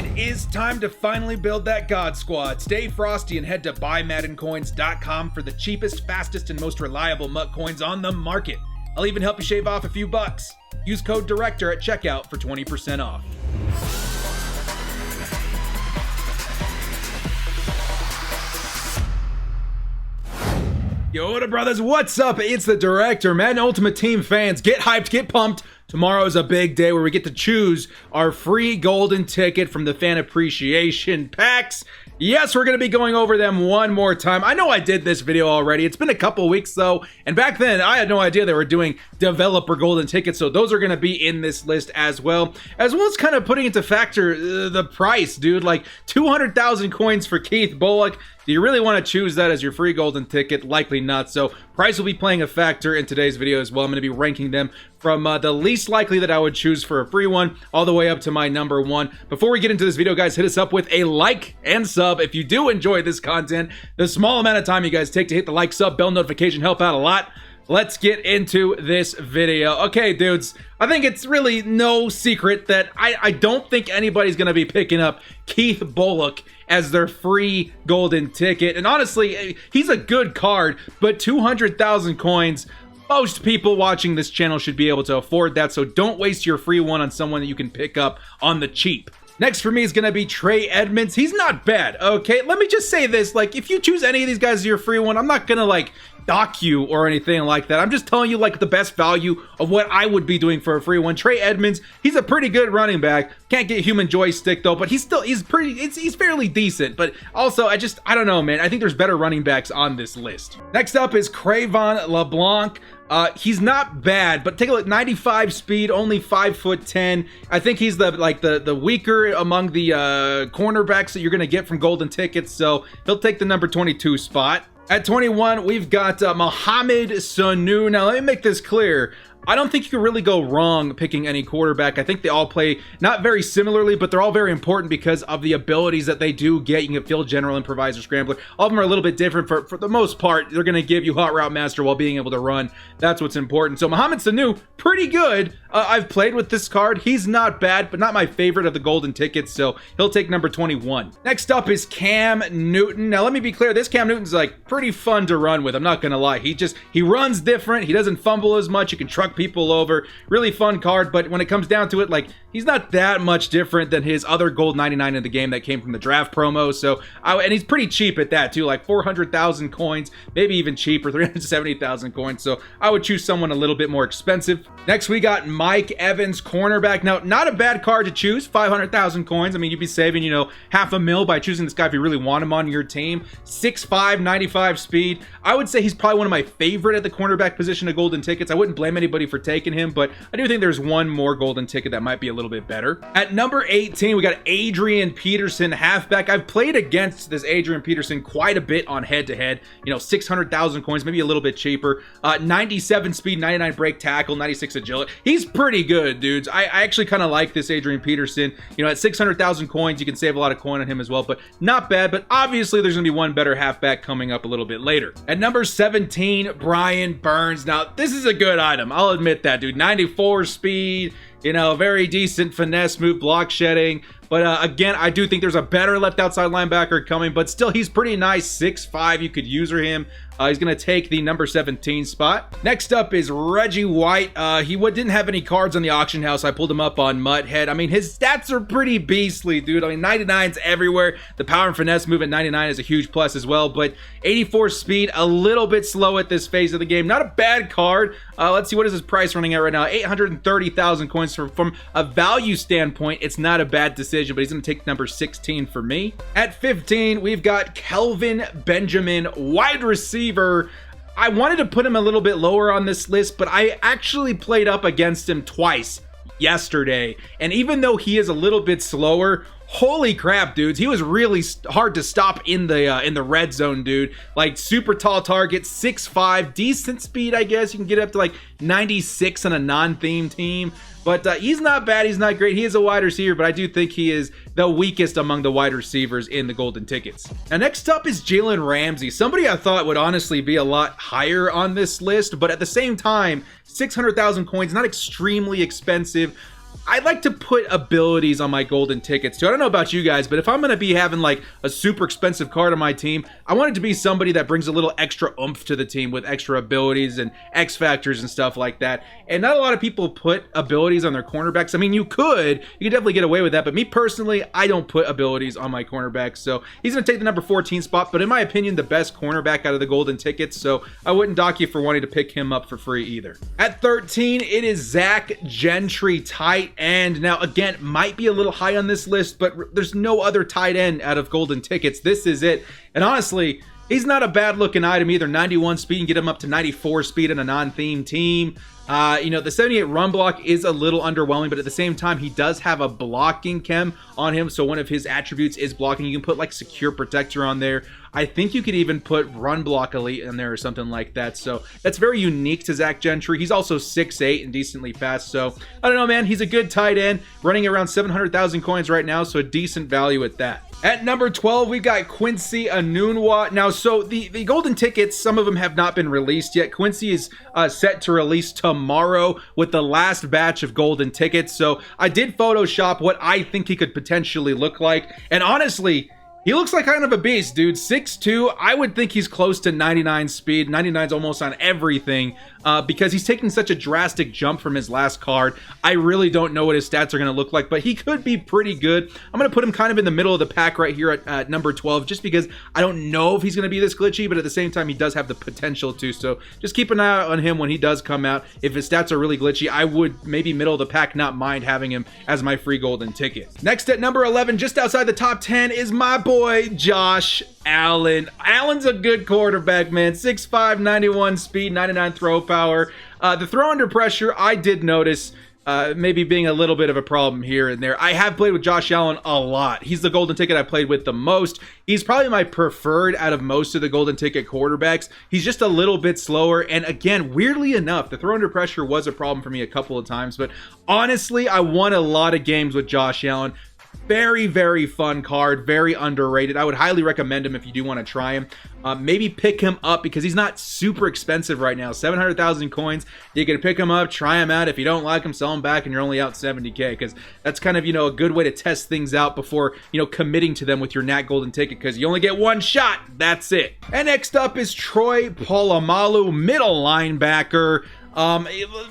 It is time to finally build that God Squad. Stay frosty and head to buymaddencoins.com for the cheapest, fastest, and most reliable MUT coins on the market. I'll even help you shave off a few bucks. Use code DIRECTOR at checkout for 20% off. Yo, what up, brothers? What's up? It's the Director. Madden Ultimate Team fans, get hyped, get pumped. Tomorrow is a big day where we get to choose our free golden ticket from the fan appreciation packs. Yes, we're going to be going over them one more time. I know I did this video already. It's been a couple weeks though, and back then I had no idea they were doing developer golden tickets, so those are going to be in this list as well as kind of putting into factor the price, dude. Like 200,000 coins for Keith Bullock. Do you really want to choose that as your free golden ticket? Likely not. So price will be playing a factor in today's video as well. I'm going to be ranking them from the least likely that I would choose for a free one all the way up to my number one. Before we get into this video, guys, hit us up with a like and sub if you do enjoy this content. The small amount of time you guys take to hit the like, sub, bell notification help out a lot. Let's get into this video. Okay, dudes, I think it's really no secret that I don't think anybody's going to be picking up Keith Bullock as their free golden ticket. And honestly, he's a good card, but 200,000 coins, most people watching this channel should be able to afford that, so don't waste your free one on someone that you can pick up on the cheap. Next for me is going to be Trey Edmonds. He's not bad, okay? Let me just say this, like, if you choose any of these guys as your free one, I'm not going to, like, dock you or anything like that. I'm just telling you, like, the best value of what I would be doing for a free one. Trey Edmonds, he's a pretty good running back. Can't get human joystick, though, but he's fairly decent. But also, I don't know, man. I think there's better running backs on this list. Next up is Cre'Von LeBlanc. He's not bad, but take a look, 95 speed, only 5'10". I think he's the weaker among the cornerbacks that you're gonna get from golden tickets, so he'll take the number 22 spot. At 21, we've got Mohamed Sanu. Now, let me make this clear. I don't think you can really go wrong picking any quarterback. I think they all play not very similarly, but they're all very important because of the abilities that they do get. You can get field general, improviser, scrambler. All of them are a little bit different. For the most part, they're going to give you hot route master while being able to run. That's what's important. So Mohamed Sanu, pretty good. I've played with this card. He's not bad, but not my favorite of the golden tickets, so he'll take number 21. Next up is Cam Newton. Now, let me be clear. This Cam Newton's like pretty fun to run with. I'm not going to lie. He runs different. He doesn't fumble as much. You can truck people over. Really fun card, but when it comes down to it, like, he's not that much different than his other gold 99 in the game that came from the draft promo. So and he's pretty cheap at that too, like 400,000 coins, maybe even cheaper, 370,000 coins. So I would choose someone a little bit more expensive. Next, we got Mike Evans, cornerback. Now, not a bad card to choose, 500,000 coins. I mean, you'd be saving, $500,000 by choosing this guy if you really want him on your team. 6'5", 95 speed. I would say he's probably one of my favorite at the cornerback position of golden tickets. I wouldn't blame anybody for taking him, but I do think there's one more golden ticket that might be a little bit better. At number 18, we got Adrian Peterson, halfback. I've played against this Adrian Peterson quite a bit on head-to-head. 600,000 coins, maybe a little bit cheaper. 97 speed, 99 break tackle, 96 agility. He's pretty good, dudes. I actually kind of like this Adrian Peterson. At 600,000 coins, you can save a lot of coin on him as well, but not bad. But obviously, there's going to be one better halfback coming up a little bit later. At number 17, Brian Burns. Now, this is a good item. I'll admit that, dude. 94 speed, very decent finesse move, block shedding. But again, I do think there's a better left outside linebacker coming, but still, he's pretty nice. 6'5", you could user him. He's going to take the number 17 spot. Next up is Reggie White. He didn't have any cards on the auction house. I pulled him up on Muthead. I mean, his stats are pretty beastly, dude. I mean, 99's everywhere. The power and finesse move at 99 is a huge plus as well, but 84 speed, a little bit slow at this phase of the game. Not a bad card. Let's see, what is his price running at right now? 830,000 coins. From a value standpoint, it's not a bad decision, but he's going to take number 16 for me. At 15, we've got Kelvin Benjamin, wide receiver. I wanted to put him a little bit lower on this list, but I actually played up against him twice yesterday, and even though he is a little bit slower, holy crap, dudes, he was really hard to stop in the red zone, dude. Like, super tall target, 6'5", decent speed, I guess. You can get up to like 96 on a non-theme team. But he's not bad. He's not great. He is a wide receiver, but I do think he is the weakest among the wide receivers in the golden tickets. Now, next up is Jalen Ramsey, somebody I thought would honestly be a lot higher on this list, but at the same time, 600,000 coins, not extremely expensive. I like to put abilities on my golden tickets too. I don't know about you guys, but if I'm going to be having like a super expensive card on my team, I want it to be somebody that brings a little extra oomph to the team with extra abilities and X factors and stuff like that. And not a lot of people put abilities on their cornerbacks. I mean, you could definitely get away with that, but me personally, I don't put abilities on my cornerbacks. So he's going to take the number 14 spot, but in my opinion, the best cornerback out of the golden tickets. So I wouldn't dock you for wanting to pick him up for free either. At 13, it is Zach Gentry, tight end. Now, again, might be a little high on this list, but there's no other tight end out of golden tickets. This is it. And honestly, he's not a bad looking item either. 91 speed and get him up to 94 speed in a non-themed team. The 78 run block is a little underwhelming, but at the same time, he does have a blocking chem on him. So one of his attributes is blocking. You can put like secure protector on there. I think you could even put run block elite in there or something like that. So that's very unique to Zach Gentry. He's also 6'8" and decently fast. So I don't know, man. He's a good tight end, running around 700,000 coins right now. So a decent value at that. At number 12, we've got Quincy Enunwa. Now, so the golden tickets, some of them have not been released yet. Quincy is set to release tomorrow with the last batch of golden tickets. So I did Photoshop what I think he could potentially look like. And honestly, he looks like kind of a beast, dude. 6'2", I would think he's close to 99 speed. 99's almost on everything because he's taking such a drastic jump from his last card. I really don't know what his stats are going to look like, but he could be pretty good. I'm going to put him kind of in the middle of the pack right here at number 12, just because I don't know if he's going to be this glitchy, but at the same time, he does have the potential to. So just keep an eye out on him when he does come out. If his stats are really glitchy, I would maybe middle of the pack not mind having him as my free golden ticket. Next at number 11, just outside the top 10, is my boy Josh Allen. Allen's a good quarterback, man. 6'5", 91 speed, 99 throw power. The throw under pressure, I did notice maybe being a little bit of a problem here and there. I have played with Josh Allen a lot. He's the golden ticket I played with the most. He's probably my preferred out of most of the golden ticket quarterbacks. He's just a little bit slower. And again, weirdly enough, the throw under pressure was a problem for me a couple of times. But honestly, I won a lot of games with Josh Allen. Very, very fun card, very underrated. I would highly recommend him if you do want to try him. Maybe pick him up because he's not super expensive right now. 700,000 coins. You can pick him up, try him out. If you don't like him, sell him back, and you're only out 70K because that's kind of, a good way to test things out before, committing to them with your Nat Golden ticket because you only get one shot. That's it. And next up is Troy Polamalu, middle linebacker.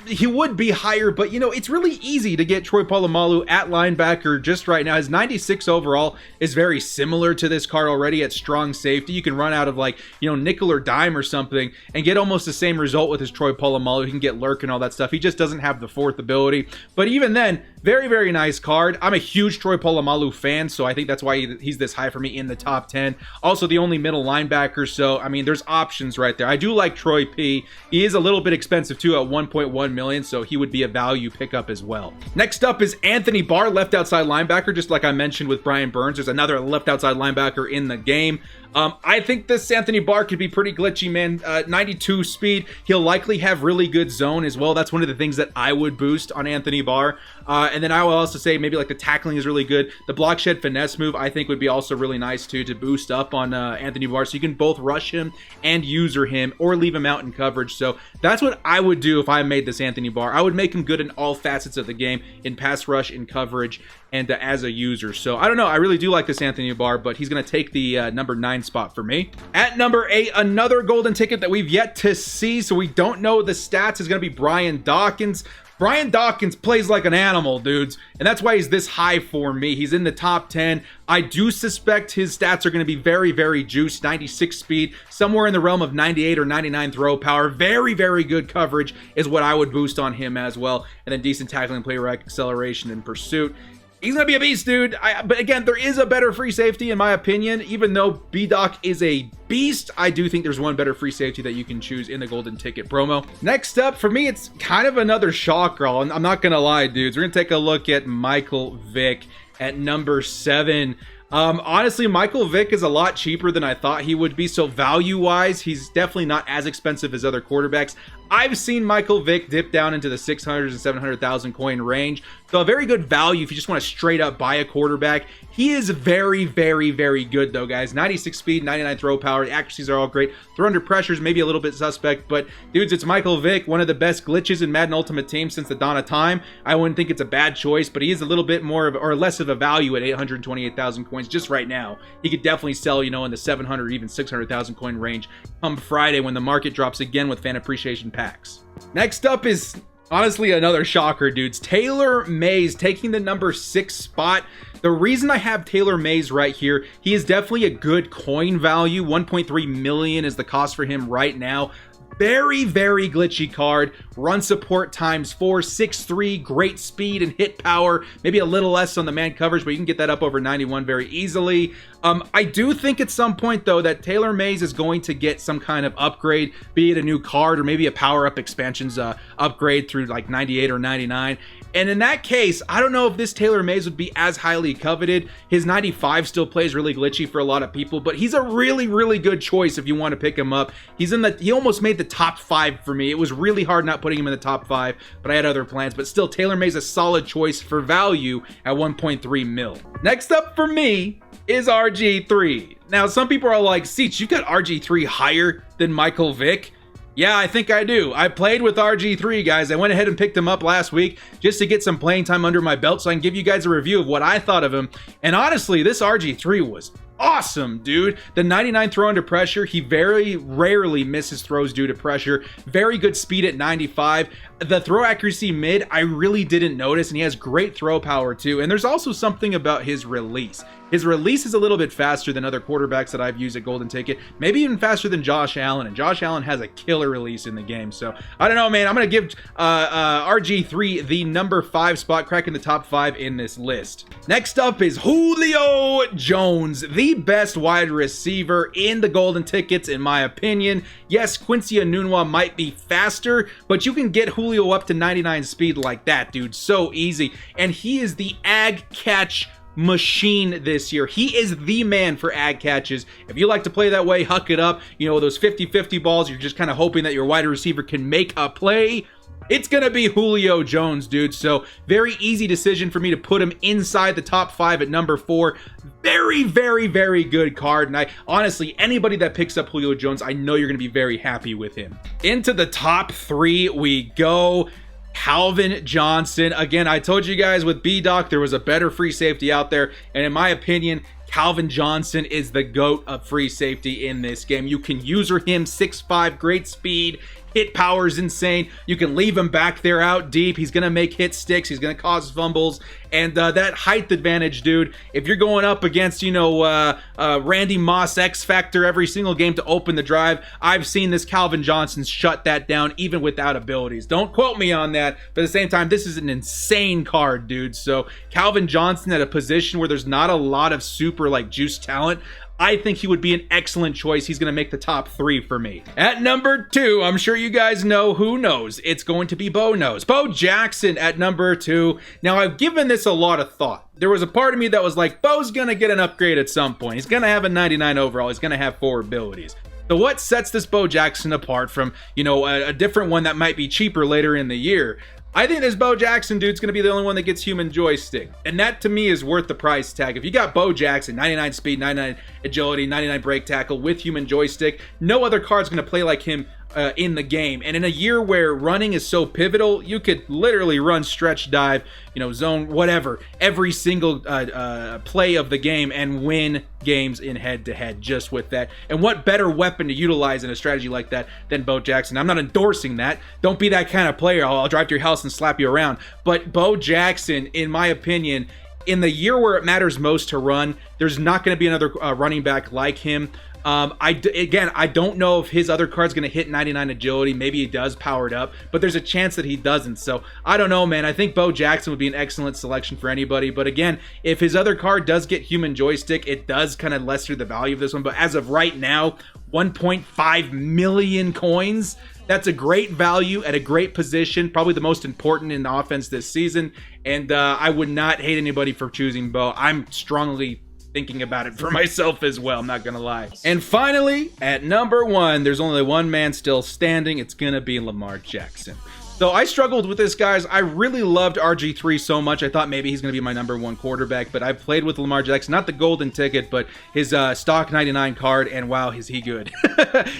He would be higher, but it's really easy to get Troy Polamalu at linebacker just right now. His 96 overall is very similar to this card already at strong safety. You can run out of nickel or dime or something and get almost the same result with his Troy Polamalu. He can get lurk and all that stuff. He just doesn't have the fourth ability, but even then, very, very nice card. I'm a huge Troy Polamalu fan, so I think that's why he's this high for me in the top 10. Also, the only middle linebacker, so I mean, there's options right there. I do like Troy P. He is a little bit expensive too at 1.1 million, so he would be a value pickup as well. Next up is Anthony Barr, left outside linebacker, just like I mentioned with Brian Burns. There's another left outside linebacker in the game. I think this Anthony Barr could be pretty glitchy, man. 92 speed. He'll likely have really good zone as well. That's one of the things that I would boost on Anthony Barr. And then I will also say maybe the tackling is really good. The block shed finesse move I think would be also really nice too to boost up on Anthony Barr. So you can both rush him and user him or leave him out in coverage. So that's what I would do if I made this Anthony Barr. I would make him good in all facets of the game, in pass rush, in coverage, and as a user. So I don't know. I really do like this Anthony Barr, but he's going to take the number 9 spot for me. At number 8, another golden ticket that we've yet to see, so we don't know the stats, is going to be Brian Dawkins. Brian Dawkins plays like an animal, dudes, and that's why he's this high for me. He's in the top 10. I do suspect his stats are going to be very, very juiced. 96 speed, somewhere in the realm of 98 or 99 throw power. Very, very good coverage is what I would boost on him as well. And then decent tackling, play rec, acceleration, and pursuit. He's going to be a beast, dude. But again, there is a better free safety, in my opinion. Even though B-Doc is a beast, I do think there's one better free safety that you can choose in the golden ticket promo. Next up, for me, it's kind of another shocker. I'm not going to lie, dudes. We're going to take a look at Michael Vick at number 7. Honestly, Michael Vick is a lot cheaper than I thought he would be. So value-wise, he's definitely not as expensive as other quarterbacks. I've seen Michael Vick dip down into the 600 and 700,000 coin range So a very good value if you just want to straight up buy a quarterback. He is very, very, very good though, guys. 96 speed, 99 throw power. The accuracies are all great. Throw under pressure is maybe a little bit suspect, but dudes, it's Michael Vick, one of the best glitches in Madden Ultimate Team since the dawn of time. I wouldn't think it's a bad choice, but he is a little bit more of, or less of a value at 828,000 coins just right now. He could definitely sell, you know, in the 700, even 600,000 coin range come Friday when the market drops again with fan appreciation packs. Next up is honestly another shocker, dudes. Taylor Mays taking the number 6 spot. The reason I have Taylor Mays right here, he is definitely a good coin value. 1.3 million is the cost for him right now. Very, very glitchy card. Run support times 4, 6'3", great speed and hit power. Maybe a little less on the man coverage, but you can get that up over 91 very easily. I do think at some point, though, that Taylor Mays is going to get some kind of upgrade, be it a new card or maybe a power-up expansions upgrade through like 98 or 99. And in that case, I don't know if this Taylor Mays would be as highly coveted. His 95 still plays really glitchy for a lot of people, but he's a really, really good choice if you want to pick him up. He almost made the top 5 for me. It was really hard not putting him in the top 5, but I had other plans. But still, Taylor Mays a solid choice for value at 1.3 mil. Next up for me is RG3. Now, some people are like, Seach, you got RG3 higher than Michael Vick? Yeah, I think I do. I played with RG3, guys. I went ahead and picked him up last week just to get some playing time under my belt so I can give you guys a review of what I thought of him. And honestly, this RG3 was awesome, dude. The 99 throw under pressure, he very rarely misses throws due to pressure. Very good speed at 95. The throw accuracy mid, I really didn't notice, and he has great throw power too. And there's also something about his release. His release is a little bit faster than other quarterbacks that I've used at Golden Ticket, maybe even faster than Josh Allen, and Josh Allen has a killer release in the game. So I don't know, man. I'm going to give RG3 the number 5 spot, cracking the top 5 in this list. Next up is Julio Jones, the best wide receiver in the Golden Tickets, in my opinion. Yes, Quincy Enunwa might be faster, but you can get Julio up to 99 speed like that, dude. So easy. And he is the ag catch machine this year. He is the man for ag catches. If you like to play that way, huck it up. You know, those 50-50 balls, you're just kind of hoping that your wide receiver can make a play. It's going to be Julio Jones, dude. So very easy decision for me to put him inside the top 5 at number 4. Very, very, very good card. And I honestly, anybody that picks up Julio Jones, I know you're going to be very happy with him. Into the top 3 we go. Calvin Johnson. Again, I told you guys with B-Doc, there was a better free safety out there. And in my opinion, Calvin Johnson is the GOAT of free safety in this game. You can user him 6'5", great speed. Hit power is insane. You can leave him back there out deep. He's going to make hit sticks. He's going to cause fumbles. And that height advantage, dude, if you're going up against, you know, Randy Moss X Factor every single game to open the drive, I've seen this Calvin Johnson shut that down even without abilities. Don't quote me on that. But at the same time, this is an insane card, dude. So Calvin Johnson at a position where there's not a lot of super, like, juice talent, I think he would be an excellent choice. He's going to make the top 3 for me. At number 2, I'm sure you guys know who knows. It's going to be Bo Knows. Bo Jackson at number 2. Now, I've given this a lot of thought. There was a part of me that was like, Bo's going to get an upgrade at some point. He's going to have a 99 overall. He's going to have 4 abilities. So what sets this Bo Jackson apart from, you know, a different one that might be cheaper later in the year? I think this Bo Jackson dude's going to be the only one that gets human joystick. And that, to me, is worth the price tag. If you got Bo Jackson, 99 speed, 99 agility, 99 break tackle with human joystick, no other card's going to play like him in the game. And in a year where running is so pivotal, you could literally run stretch dive, you know, zone, whatever, every single play of the game and win games in head-to-head just with that. And what better weapon to utilize in a strategy like that than Bo Jackson? I'm not endorsing that. Don't be that kind of player. I'll drive to your house and slap you around. But Bo Jackson, in my opinion, in the year where it matters most to run, there's not going to be another running back like him. I don't know if his other card's going to hit 99 agility. Maybe he does powered up, but there's a chance that he doesn't. So I don't know, man. I think Bo Jackson would be an excellent selection for anybody. But again, if his other card does get human joystick, it does kind of lesser the value of this one. But as of right now, 1.5 million coins. That's a great value at a great position, probably the most important in the offense this season. And I would not hate anybody for choosing Bo. I'm strongly thinking about it for myself as well, I'm not gonna lie. And finally, at number 1, there's only one man still standing. It's gonna be Lamar Jackson. So I struggled with this, guys. I really loved RG3 so much. I thought maybe he's going to be my #1 quarterback, but I've played with Lamar Jackson, not the golden ticket, but his stock 99 card, and wow, is he good.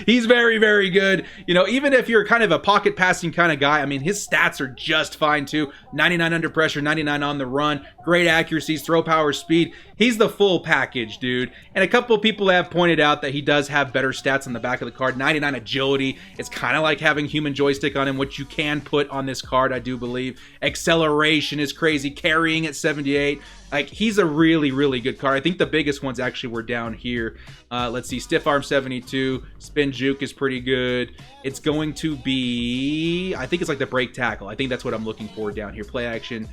He's very, very good. You know, even if you're kind of a pocket passing kind of guy, I mean, his stats are just fine too. 99 under pressure, 99 on the run, great accuracies, throw power, speed. He's the full package, dude. And a couple of people have pointed out that he does have better stats on the back of the card. 99 agility. It's kind of like having human joystick on him, which you can put on this card, I do believe. Acceleration is crazy. Carrying at 78. Like, he's a really, really good card. I think the biggest ones actually were down here. Let's see. Stiff arm 72. Spin juke is pretty good. It's going to be, I think it's like the break tackle. I think that's what I'm looking for down here. Play action.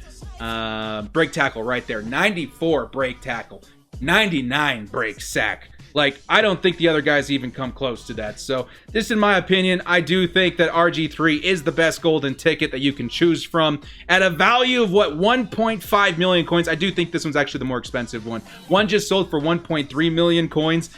Break tackle right there. 94 break tackle. 99 break sack. Like, I don't think the other guys even come close to that. So, this, in my opinion, I do think that RG3 is the best golden ticket that you can choose from. At a value of, what, 1.5 million coins? I do think this one's actually the more expensive one. One just sold for 1.3 million coins.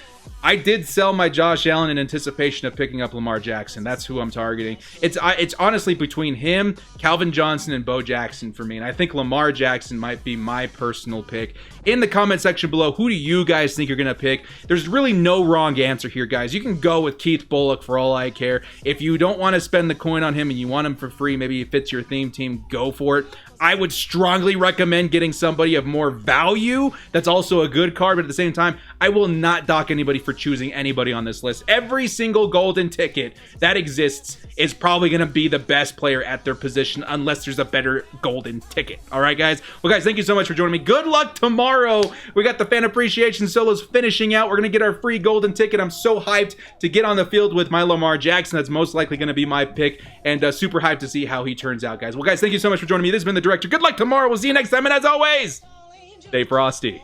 I did sell my Josh Allen in anticipation of picking up Lamar Jackson. That's who I'm targeting. It's honestly between him, Calvin Johnson, and Bo Jackson for me. And I think Lamar Jackson might be my personal pick. In the comment section below, who do you guys think you're going to pick? There's really no wrong answer here, guys. You can go with Keith Bullock for all I care. If you don't want to spend the coin on him and you want him for free, maybe he fits your theme team, go for it. I would strongly recommend getting somebody of more value that's also a good card, but at the same time, I will not dock anybody for choosing anybody on this list. Every single golden ticket that exists is probably going to be the best player at their position unless there's a better golden ticket. All right, guys? Well, guys, thank you so much for joining me. Good luck tomorrow. We got the fan appreciation solos finishing out. We're going to get our free golden ticket. I'm so hyped to get on the field with my Lamar Jackson. That's most likely going to be my pick, and super hyped to see how he turns out, guys. Well, guys, thank you so much for joining me. This has been the Director. Good luck tomorrow. We'll see you next time, and as always, stay frosty.